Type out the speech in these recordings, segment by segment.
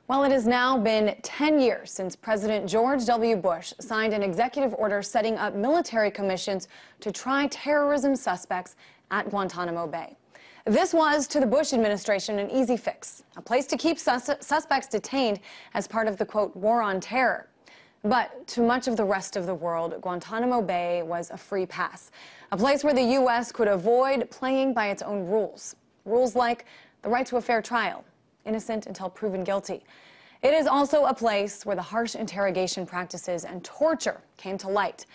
Well, it has now been 10 years since President George W. Bush signed an executive order setting up military commissions to try terrorism suspects at Guantanamo Bay. This was, to the Bush administration, an easy fix, a place to keep suspects detained as part of the, quote, war on terror. But to much of the rest of the world, Guantanamo Bay was a free pass, a place where the U.S. could avoid playing by its own rules. Rules like the right to a fair trial, innocent until proven guilty. It is also a place where the harsh interrogation practices and torture came to light,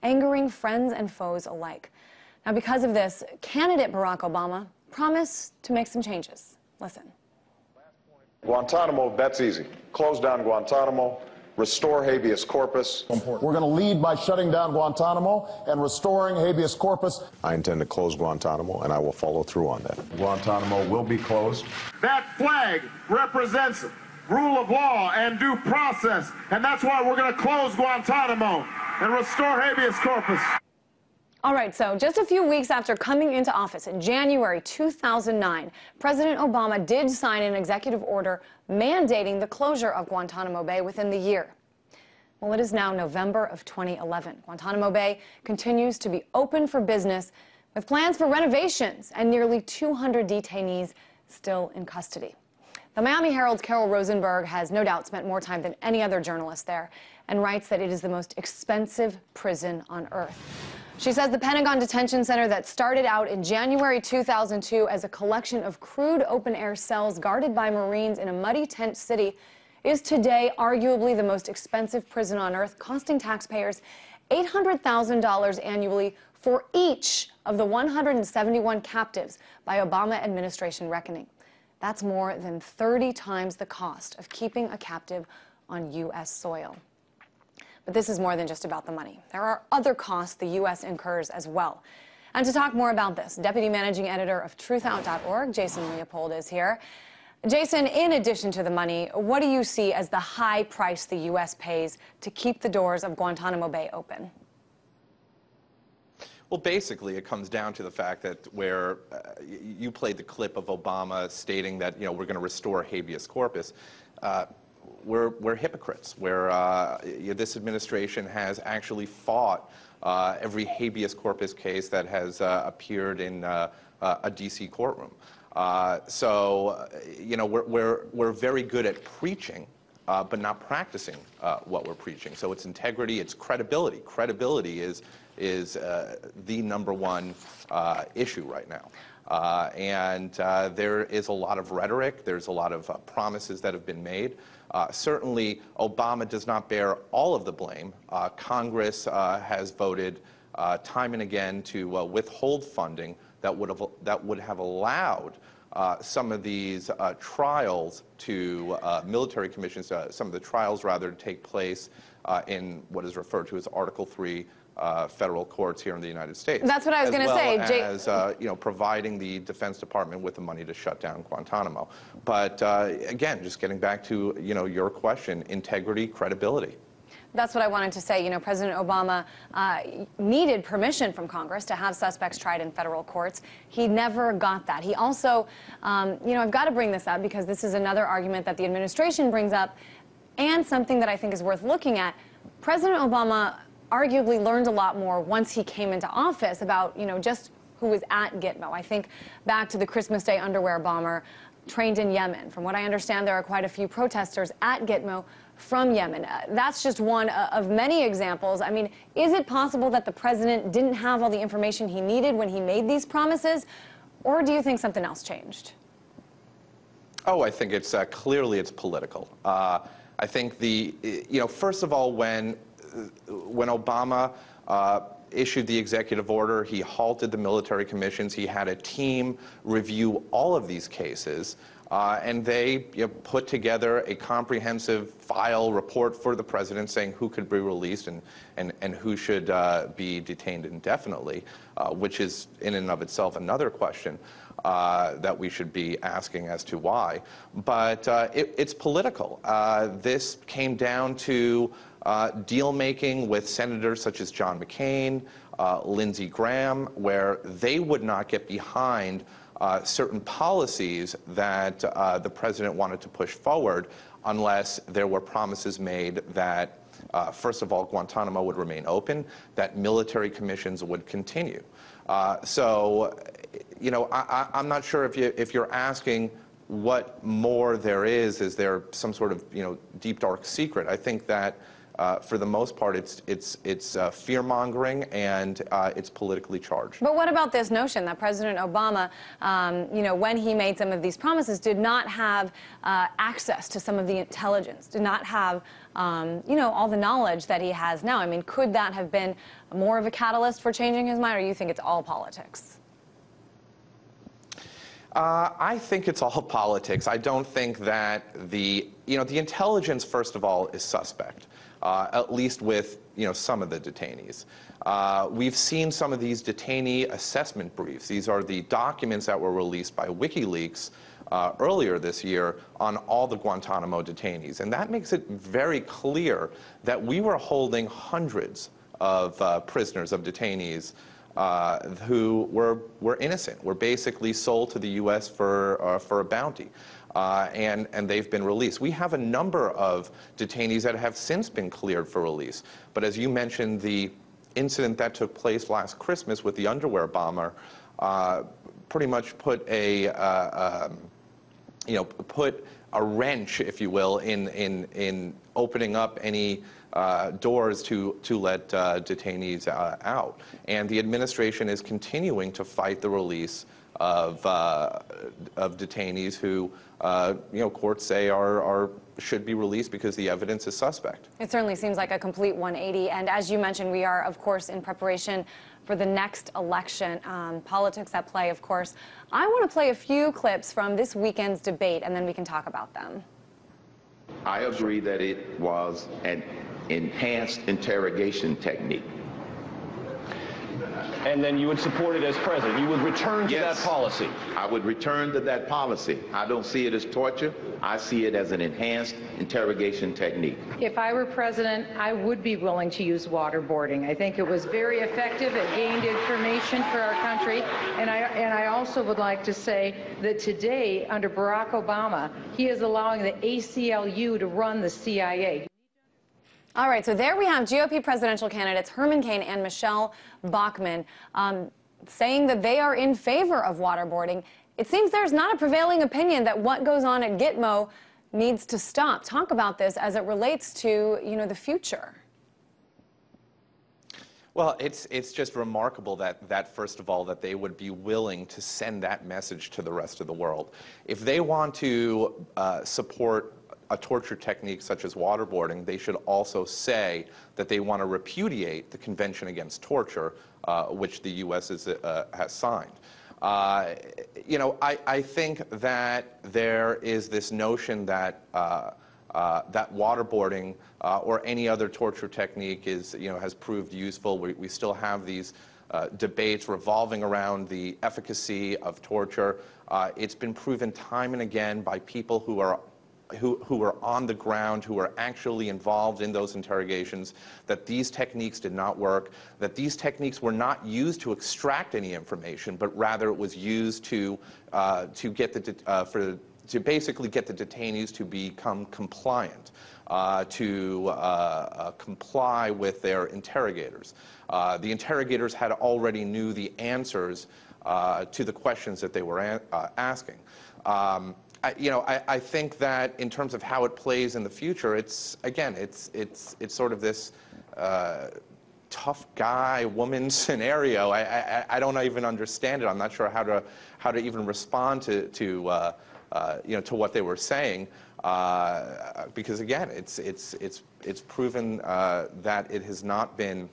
angering friends and foes alike. Now, because of this, candidate Barack Obama promised to make some changes. Listen. Guantanamo, that's easy. Close down Guantanamo, restore habeas corpus. We're going to lead by shutting down Guantanamo and restoring habeas corpus. I intend to close Guantanamo, and I will follow through on that. Guantanamo will be closed. That flag represents rule of law and due process, and that's why we're going to close Guantanamo and restore habeas corpus. All right, so just a few weeks after coming into office in January 2009, President Obama did sign an executive order mandating the closure of Guantanamo Bay within the year. Well, it is now November of 2011. Guantanamo Bay continues to be open for business with plans for renovations and nearly 200 detainees still in custody. The Miami Herald's Carol Rosenberg has no doubt spent more time than any other journalist there and writes that it is the most expensive prison on earth. She says the Pentagon Detention Center that started out in January 2002 as a collection of crude open-air cells guarded by Marines in a muddy tent city is today arguably the most expensive prison on earth, costing taxpayers $800,000 annually for each of the 171 captives by Obama administration reckoning. That's more than 30 times the cost of keeping a captive on U.S. soil. But this is more than just about the money. There are other costs the U.S. incurs as well. And to talk more about this, Deputy Managing Editor of TruthOut.org, Jason Leopold, is here. Jason, in addition to the money, what do you see as the high price the U.S. pays to keep the doors of Guantanamo Bay open? Well, basically, it comes down to the fact that where you played the clip of Obama stating that, we're going to restore habeas corpus. We're hypocrites, where this administration has actually fought every habeas corpus case that has appeared in a D.C. courtroom. So, we're very good at preaching, but not practicing what we're preaching. So it's integrity, it's credibility. Credibility is the number one issue right now. And there is a lot of rhetoric. There's a lot of promises that have been made. Certainly, Obama does not bear all of the blame. Congress has voted time and again to withhold funding that would have allowed some of these trials to military commissions, some of the trials rather, to take place in what is referred to as Article 3 federal courts here in the United States. That's what I was going to say. As well as providing the Defense Department with the money to shut down Guantanamo. But again, just getting back to your question, integrity, credibility. That's what I wanted to say. President Obama needed permission from Congress to have suspects tried in federal courts. He never got that. He also, I've got to bring this up because this is another argument that the administration brings up and something that I think is worth looking at. President Obama arguably learned a lot more once he came into office about, just who was at Gitmo. I think back to the Christmas Day underwear bomber trained in Yemen. From what I understand, there are quite a few protesters at Gitmo from Yemen. That's just one of many examples. I mean, is it possible that the president didn't have all the information he needed when he made these promises, or do you think something else changed? Oh, I think it's clearly it's political. I think first of all, when Obama issued the executive order, he halted the military commissions. He had a team review all of these cases, and they put together a comprehensive file report for the president saying who could be released and who should be detained indefinitely, which is in and of itself another question that we should be asking as to why. But it's political. This came down to deal-making with senators such as John McCain, Lindsey Graham, where they would not get behind certain policies that the president wanted to push forward unless there were promises made that, first of all, Guantanamo would remain open, that military commissions would continue. So, you know, I'm not sure if you're asking what more there is there some sort of, you know, deep, dark secret. I think that for the most part, it's fear-mongering and it's politically charged. But what about this notion that President Obama, you know, when he made some of these promises, did not have access to some of the intelligence, did not have, you know, all the knowledge that he has now? I mean, could that have been more of a catalyst for changing his mind, or you think it's all politics? I think it's all politics. I don't think that the intelligence, first of all, is suspect, at least with, you know, some of the detainees. We've seen some of these detainee assessment briefs. These are the documents that were released by WikiLeaks earlier this year on all the Guantanamo detainees. And that makes it very clear that we were holding hundreds of prisoners, of detainees, who were innocent, were basically sold to the U.S. for a bounty, and they've been released. We have a number of detainees that have since been cleared for release. But as you mentioned, the incident that took place last Christmas with the underwear bomber pretty much put a put a wrench, if you will, in opening up any doors to let detainees out. And the administration is continuing to fight the release of detainees who, you know, courts say should be released because the evidence is suspect. It certainly seems like a complete 180. And as you mentioned, we are, of course, in preparation for the next election. Politics at play, of course. I want to play a few clips from this weekend's debate, and then we can talk about them. I agree that it was an enhanced interrogation technique. And then you would support it as president? You would return to that policy? I would return to that policy. I don't see it as torture. I see it as an enhanced interrogation technique. If I were president, I would be willing to use waterboarding. I think it was very effective. It gained information for our country. And I also would like to say that today, under Barack Obama, he is allowing the ACLU to run the CIA. All right, so there we have GOP presidential candidates Herman Cain and Michelle Bachmann saying that they are in favor of waterboarding. It seems there's not a prevailing opinion that what goes on at Gitmo needs to stop. Talk about this as it relates to, you know, the future. Well, it's just remarkable that first of all, that they would be willing to send that message to the rest of the world. If they want to support a torture technique such as waterboarding, they should also say that they want to repudiate the Convention Against Torture, which the U.S. has signed. You know, I think that there is this notion that that waterboarding or any other torture technique is, you know, has proved useful. We still have these debates revolving around the efficacy of torture. It's been proven time and again by people who are on the ground, who are actually involved in those interrogations, that these techniques did not work, that these techniques were not used to extract any information, but rather it was used to basically get the detainees to become compliant, to comply with their interrogators. The interrogators had already knew the answers to the questions that they were asking. I think that in terms of how it plays in the future, it's sort of this tough guy woman scenario. I don't even understand it. I'm not sure how to even respond to what they were saying, because again, it's proven that it has not been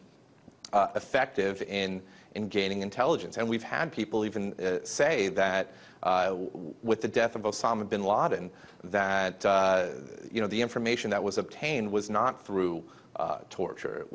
effective in gaining intelligence. And we've had people even say that with the death of Osama bin Laden, that the information that was obtained was not through torture. It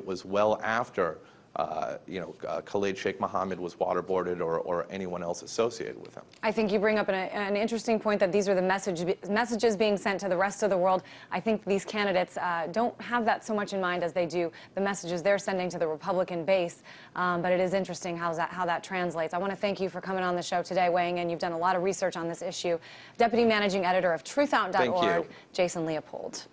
was well after Khalid Sheikh Mohammed was waterboarded or anyone else associated with him. I think you bring up an interesting point that these are the messages being sent to the rest of the world. I think these candidates don't have that so much in mind as they do the messages they're sending to the Republican base. But it is interesting how that translates. I want to thank you for coming on the show today, weighing in. You've done a lot of research on this issue. Deputy Managing Editor of TruthOut.org, Jason Leopold.